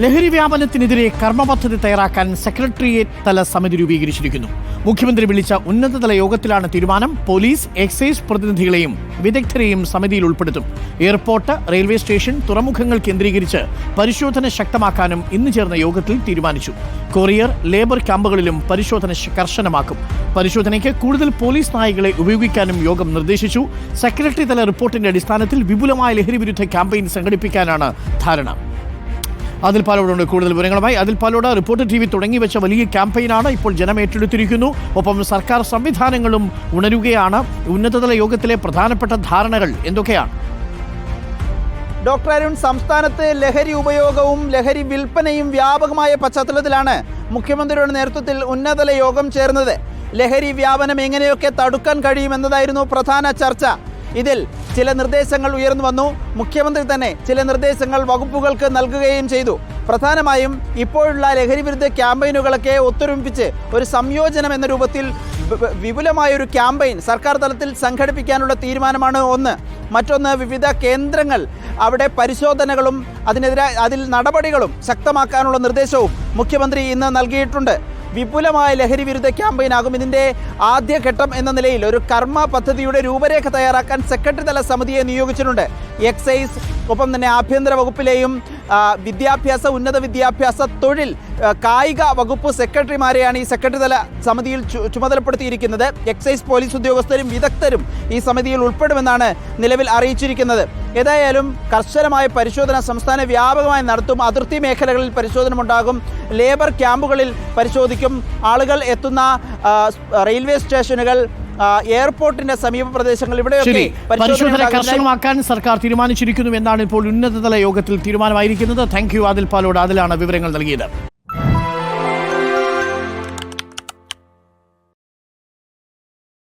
ലഹരി വ്യാപനത്തിനെതിരെ കർമ്മപദ്ധതി തയ്യാറാക്കാൻ സെക്രട്ടേറിയറ്റ് തല സമിതി രൂപീകരിച്ചിരിക്കുന്നു. മുഖ്യമന്ത്രി വിളിച്ച ഉന്നതതല യോഗത്തിലാണ് തീരുമാനം. പോലീസ്, എക്സൈസ് പ്രതിനിധികളെയും വിദഗ്ധരെയും സമിതിയിൽ ഉൾപ്പെടുത്തും. എയർപോർട്ട്, റെയിൽവേ സ്റ്റേഷൻ, തുറമുഖങ്ങൾ കേന്ദ്രീകരിച്ച് പരിശോധന ശക്തമാക്കാനും ഇന്ന് ചേർന്ന യോഗത്തിൽ തീരുമാനിച്ചു. കൊറിയർ, ലേബർ ക്യാമ്പുകളിലും പരിശോധന കർശനമാക്കും. പരിശോധനയ്ക്ക് കൂടുതൽ പോലീസ് നായകളെ ഉപയോഗിക്കാനും യോഗം നിർദ്ദേശിച്ചു. സെക്രട്ടറി തല റിപ്പോർട്ടിന്റെ അടിസ്ഥാനത്തിൽ വിപുലമായ ലഹരി വിരുദ്ധ ക്യാമ്പയിൻ സംഘടിപ്പിക്കാനാണ് ധാരണ. അതിൽ പാലോടുണ്ട് കൂടുതൽ വിവരങ്ങളുമായി. അതിൽ പാലോട്, റിപ്പോർട്ടർ TV തുടങ്ങിവെച്ച വലിയ ക്യാമ്പയിനാണ് ഇപ്പോൾ ജനം ഏറ്റെടുത്തിരിക്കുന്നു. ഒപ്പം സർക്കാർ സംവിധാനങ്ങളും ഉണരുകയാണ്. ഉന്നതതല യോഗത്തിലെ പ്രധാനപ്പെട്ട ധാരണകൾ എന്തൊക്കെയാണ്? ഡോക്ടർ അരുൺ, സംസ്ഥാനത്ത് ലഹരി ഉപയോഗവും ലഹരി വിൽപ്പനയും വ്യാപകമായ പശ്ചാത്തലത്തിലാണ് മുഖ്യമന്ത്രിയുടെ നേതൃത്വത്തിൽ ഉന്നതതല യോഗം ചേർന്നത്. ലഹരി വ്യാപനം എങ്ങനെയൊക്കെ തടുക്കാൻ കഴിയുമെന്നതായിരുന്നു പ്രധാന ചർച്ച. ഇതിൽ ചില നിർദ്ദേശങ്ങൾ ഉയർന്നു വന്നു. മുഖ്യമന്ത്രി തന്നെ ചില നിർദ്ദേശങ്ങൾ വകുപ്പുകൾക്ക് നൽകുകയും ചെയ്തു. പ്രധാനമായും ഇപ്പോഴുള്ള ലഹരി വിരുദ്ധ ക്യാമ്പയിനുകളൊക്കെ ഒത്തൊരുമിപ്പിച്ച് ഒരു സംയോജനം എന്ന രൂപത്തിൽ വിപുലമായൊരു ക്യാമ്പയിൻ സർക്കാർ തലത്തിൽ സംഘടിപ്പിക്കാനുള്ള തീരുമാനമാണ് ഒന്ന്. മറ്റൊന്ന്, വിവിധ കേന്ദ്രങ്ങൾ അവിടെ പരിശോധനകളും അതിൽ നടപടികളും ശക്തമാക്കാനുള്ള നിർദ്ദേശവും മുഖ്യമന്ത്രി ഇന്ന് നൽകിയിട്ടുണ്ട്. വിപുലമായ ലഹരി വിരുദ്ധ ക്യാമ്പയിനാകും. ഇതിൻ്റെ ആദ്യഘട്ടം എന്ന നിലയിൽ ഒരു കർമ്മ പദ്ധതിയുടെ രൂപരേഖ തയ്യാറാക്കാൻ സെക്രട്ടറി തല സമിതിയെ നിയോഗിച്ചിട്ടുണ്ട്. എക്സൈസ്, ഒപ്പം തന്നെ ആഭ്യന്തര വകുപ്പിലെയും വിദ്യാഭ്യാസ, ഉന്നത വിദ്യാഭ്യാസ, തൊഴിൽ, കായിക വകുപ്പ് സെക്രട്ടറിമാരെയാണ് ഈ സെക്രട്ടറി തല സമിതിയിൽ ചുമതലപ്പെടുത്തിയിരിക്കുന്നത്. എക്സൈസ്, പോലീസ് ഉദ്യോഗസ്ഥരും വിദഗ്ധരും ഈ സമിതിയിൽ ഉൾപ്പെടുമെന്നാണ് നിലവിൽ അറിയിച്ചിരിക്കുന്നത്. ഏതായാലും കർശനമായ പരിശോധന സംസ്ഥാന വ്യാപകമായി നടത്തും. അതിർത്തി മേഖലകളിൽ പരിശോധന ഉണ്ടാകും. ലേബർ ക്യാമ്പുകളിൽ പരിശോധിക്കും. ആളുകൾ എത്തുന്ന റെയിൽവേ സ്റ്റേഷനുകൾ, എയർപോർട്ടിന്റെ സമീപ പ്രദേശങ്ങൾ, ഇവിടെയൊക്കെ പരിശോധന കർശനമാക്കാൻ സർക്കാർ തീരുമാനിച്ചിരിക്കുന്നു എന്നാണ് ഇപ്പോൾ ഉന്നതതല യോഗത്തിൽ തീരുമാനമായിരിക്കുന്നത്. Thank you Adil Palode. അതിലാണ് വിവരങ്ങൾ നൽകിയത്.